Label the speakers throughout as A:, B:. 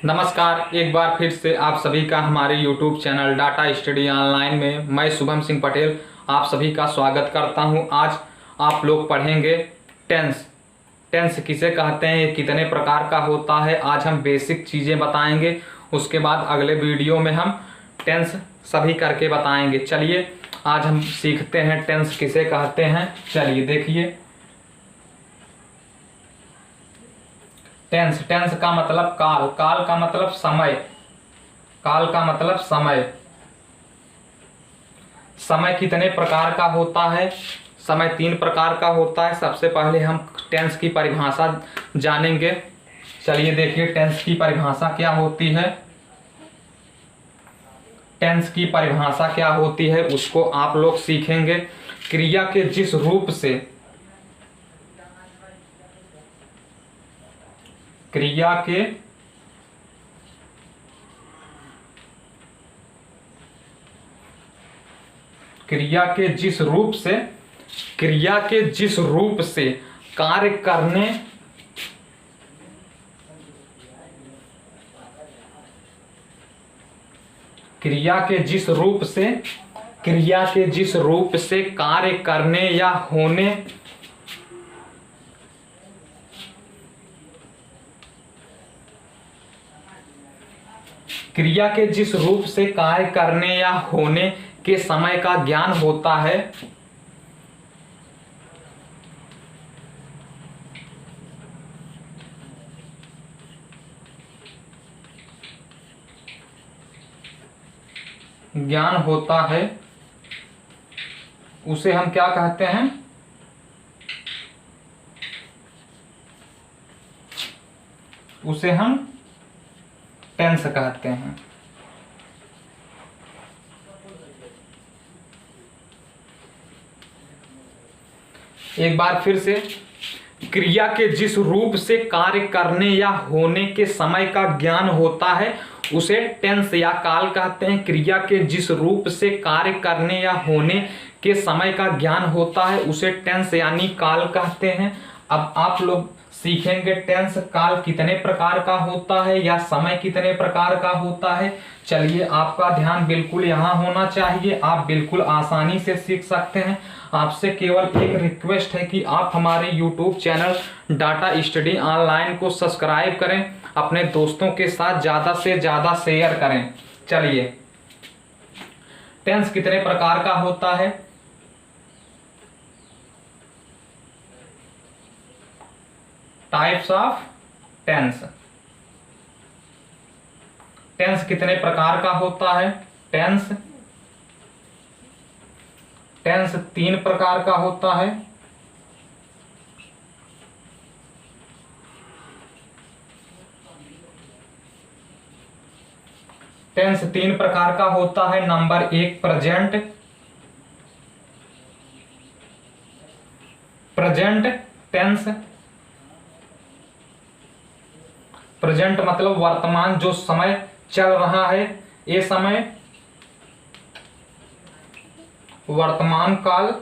A: नमस्कार, एक बार फिर से आप सभी का हमारे YouTube channel data study online में मैं शुभम सिंह पटेल आप सभी का स्वागत करता हूं। आज आप लोग पढ़ेंगे टेंस। टेंस किसे कहते हैं, ये कितने प्रकार का होता है, आज हम बेसिक चीज़ें बताएंगे। उसके बाद अगले वीडियो में हम टेंस सभी करके बताएंगे। चलिए आज हम सीखते हैं टेंस किसे कहते हैं। चलिए देखिए, टेंस का मतलब काल, काल का मतलब समय, काल का मतलब समय। समय कितने प्रकार का होता है? समय 3 प्रकार का होता है। सबसे पहले हम टेंस की परिभाषा जानेंगे। चलिए देखिए टेंस की परिभाषा क्या होती है। टेंस की परिभाषा क्या होती है उसको आप लोग सीखेंगे। क्रिया के जिस रूप से, क्रिया के जिस रूप से, क्रिया के जिस रूप से कार्य करने, क्रिया के जिस रूप से, क्रिया के जिस रूप से कार्य करने या होने, क्रिया के जिस रूप से कार्य करने या होने के समय का ज्ञान होता है, ज्ञान होता है, उसे हम क्या कहते हैं? उसे हम टेंस कहते हैं। एक बार फिर से, क्रिया के जिस रूप से कार्य करने या होने के समय का ज्ञान होता है उसे टेंस या काल कहते हैं। क्रिया के जिस रूप से कार्य करने या होने के समय का ज्ञान होता है उसे टेंस यानी काल कहते हैं। अब आप लोग सीखेंगे टेंस काल कितने प्रकार का होता है या समय कितने प्रकार का होता है। चलिए आपका ध्यान बिल्कुल यहाँ होना चाहिए, आप बिल्कुल आसानी से सीख सकते हैं। आपसे केवल एक रिक्वेस्ट है कि आप हमारे YouTube channel data study online को सब्सक्राइब करें, अपने दोस्तों के साथ ज़्यादा से ज़्यादा शेयर करें। चलिए टेंस कितने प्रकार का होता है। Types of tense. टेंस कितने प्रकार का होता है? टेंस 3 प्रकार का होता है। टेंस 3 प्रकार का होता है। Number 1 present. Present tense, present मतलब वर्तमान, जो समय चल रहा है, ये समय वर्तमान काल।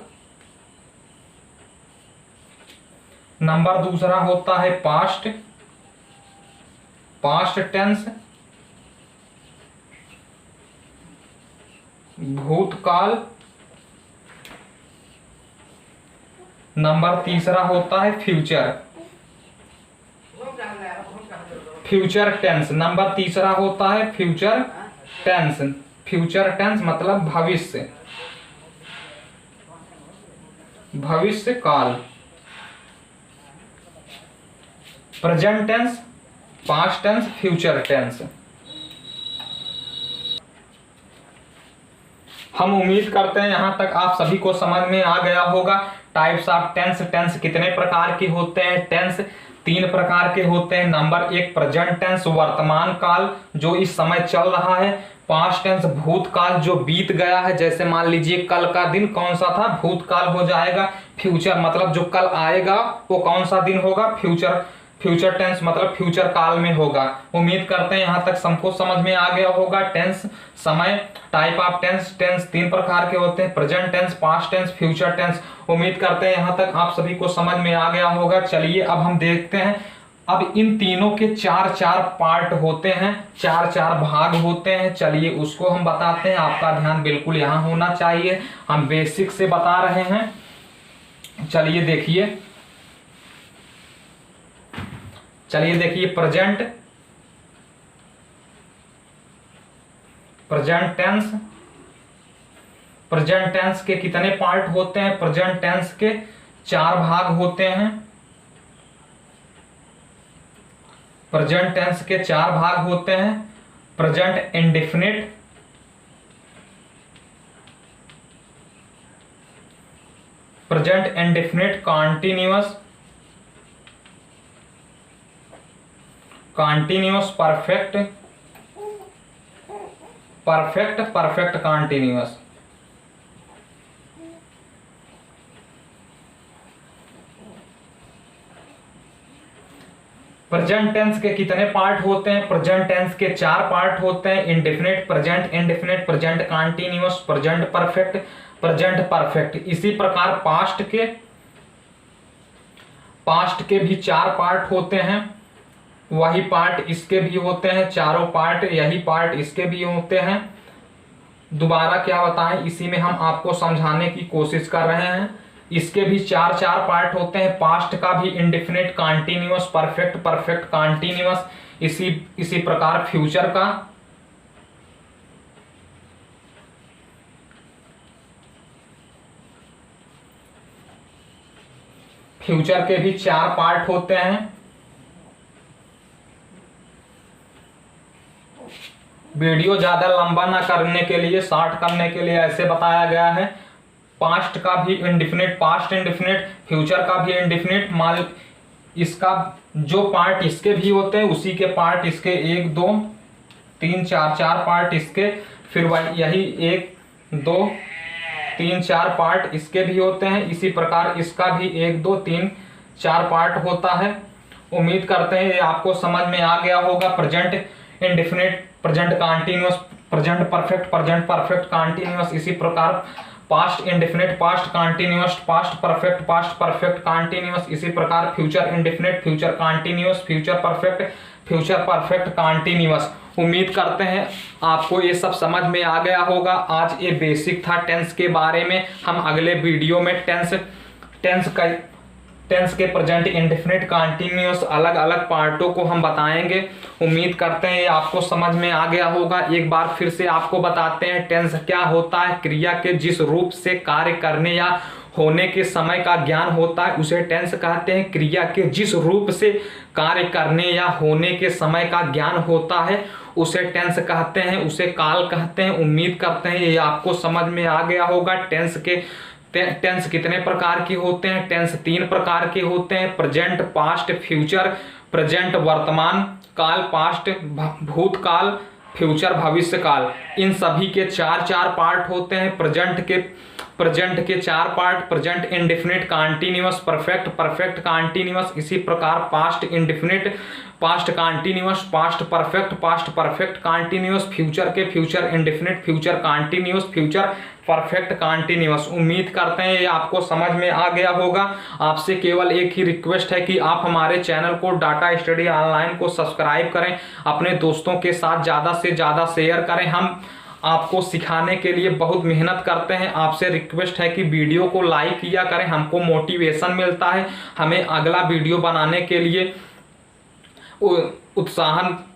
A: नंबर 2 होता है पास्ट, पास्ट टेंस, भूतकाल। नंबर 3 होता है फ्यूचर, फ्यूचर टेंस। नंबर 3 होता है फ्यूचर टेंस। फ्यूचर टेंस मतलब भविष्य, भविष्य काल। Present tense, past tense, future tense. हम उम्मीद करते हैं यहां तक आप सभी को समझ में आ गया होगा। टाइप्स ऑफ टेंस, टेंस कितने प्रकार के होते हैं? टेंस 3 प्रकार के होते हैं। नंबर 1 प्रेजेंट टेंस, वर्तमान काल, जो इस समय चल रहा है। पास्ट टेंस भूतकाल, जो बीत गया है, जैसे मान लीजिए कल का दिन कौन सा था, भूतकाल हो जाएगा। फ्यूचर मतलब जो कल आएगा वो कौन सा दिन होगा, फ्यूचर। फ्यूचर टेंस मतलब फ्यूचर काल में होगा। उम्मीद करते हैं यहाँ तक सबको समझ में आ गया होगा। टेंस, समय, टाइप ऑफ टेंस, टेंस 3 प्रकार के होते हैं, present tense, past tense, future tense. उम्मीद करते हैं यहाँ तक आप सभी को समझ में आ गया होगा। चलिए अब हम देखते हैं अब इन तीनों के चार चार पार्ट होते हैं, चार चार भाग होते हैं। चलिए उसको हम बताते हैं, आपका ध्यान बिल्कुल यहाँ होना चाहिए, हम बेसिक से बता रहे हैं। चलिए देखिए, प्रेजेंट टेंस। प्रेजेंट टेंस के कितने पार्ट होते हैं? प्रेजेंट टेंस के चार भाग होते हैं। प्रेजेंट टेंस के चार भाग होते हैं। Present indefinite, present indefinite continuous, continuous perfect, perfect continuous. Present tense के कितने पार्ट होते हैं? प्रेजेंट टेंस के चार पार्ट होते हैं। Indefinite, present indefinite, present continuous, present perfect, present perfect. इसी प्रकार पास्ट के भी चार पार्ट होते हैं, वही पार्ट इसके भी होते हैं, चारों पार्ट यही पार्ट इसके भी होते हैं। दोबारा क्या बताएं, इसी में हम आपको समझाने की कोशिश कर रहे हैं। इसके भी चार चार पार्ट होते हैं। पास्ट का भी indefinite, continuous, perfect, perfect continuous. इसी प्रकार फ्यूचर का, फ्यूचर के भी चार पार्ट होते हैं। वीडियो ज्यादा लंबा ना करने के लिए, शॉर्ट करने के लिए ऐसे बताया गया है। पास्ट का भी इंडेफिनिट, पास्ट इंडेफिनिट, फ्यूचर का भी इंडेफिनिट। मान इसका जो पार्ट इसके भी होते हैं, उसी के पार्ट इसके 1 2 3 4 चार पार्ट इसके, फिर वही यही 1 2 3 4 पार्ट इसके भी होते हैं। इसी प्रकार इसका भी 1 2 3 4 पार्ट होता है। उम्मीद करते हैं ये आपको समझ में आ गया होगा। Present indefinite, present continuous, present perfect continuous. इसी प्रकार past indefinite, past continuous, past perfect continuous. इसी प्रकार future indefinite, future continuous, future perfect continuous. उम्मीद करते हैं आपको ये सब समझ में आ गया होगा। आज ये बेसिक था टेंस के बारे में। हम अगले वीडियो में टेंस के प्रेजेंट इंडेफिनिट कॉन्टिन्यूअस अलग अलग पार्टों को हम बताएंगे। उम्मीद करते हैं ये आपको समझ में आ गया होगा। एक बार फिर से आपको बताते हैं टेंस क्या होता है। क्रिया के जिस रूप से कार्य करने या होने के समय का ज्ञान होता है उसे टेंस कहते हैं। क्रिया के जिस रूप से कार्य करने या होने के समय का ज्ञान होता है उसे टेंस कहते हैं, उसे काल कहते हैं। उम्मीद करते हैं ये आपको समझ में आ गया होगा। टेंस कितने प्रकार के होते हैं? टेंस 3 प्रकार के होते हैं। Present, past, future. प्रेजेंट वर्तमान काल, पास्ट भूतकाल, फ्यूचर भविष्य काल। इन सभी के चार चार पार्ट होते हैं। प्रेजेंट के चार part, present indefinite continuous, perfect continuous. इसी प्रकार past indefinite, past continuous, past perfect continuous. Future के future indefinite, future continuous, future perfect continuous. उम्मीद करते हैं ये आपको समझ में आ गया होगा। आपसे केवल एक ही रिक्वेस्ट है कि आप हमारे चैनल को डाटा स्टडी ऑनलाइन को सब्सक्राइब करें, अपने दोस्तों के साथ ज़्यादा से ज़्यादा शेयर करें। हम आपको सिखाने के लिए बहुत मेहनत करते हैं। आपसे रिक्वेस्ट है कि वीडियो को लाइक किया करें, हमको मोटिवेशन मिलता है, हमें अगला वीडियो बनाने के लिए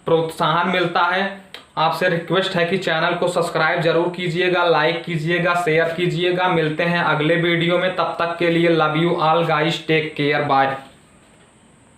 A: प्रोत्साहन मिलता है। आपसे रिक्वेस्ट है कि चैनल को सब्सक्राइब जरूर कीजिएगा, लाइक कीजिएगा, शेयर कीजिएगा। मिलते हैं अगले वीडियो में, तब तक के लिए love you all guys, take care, bye.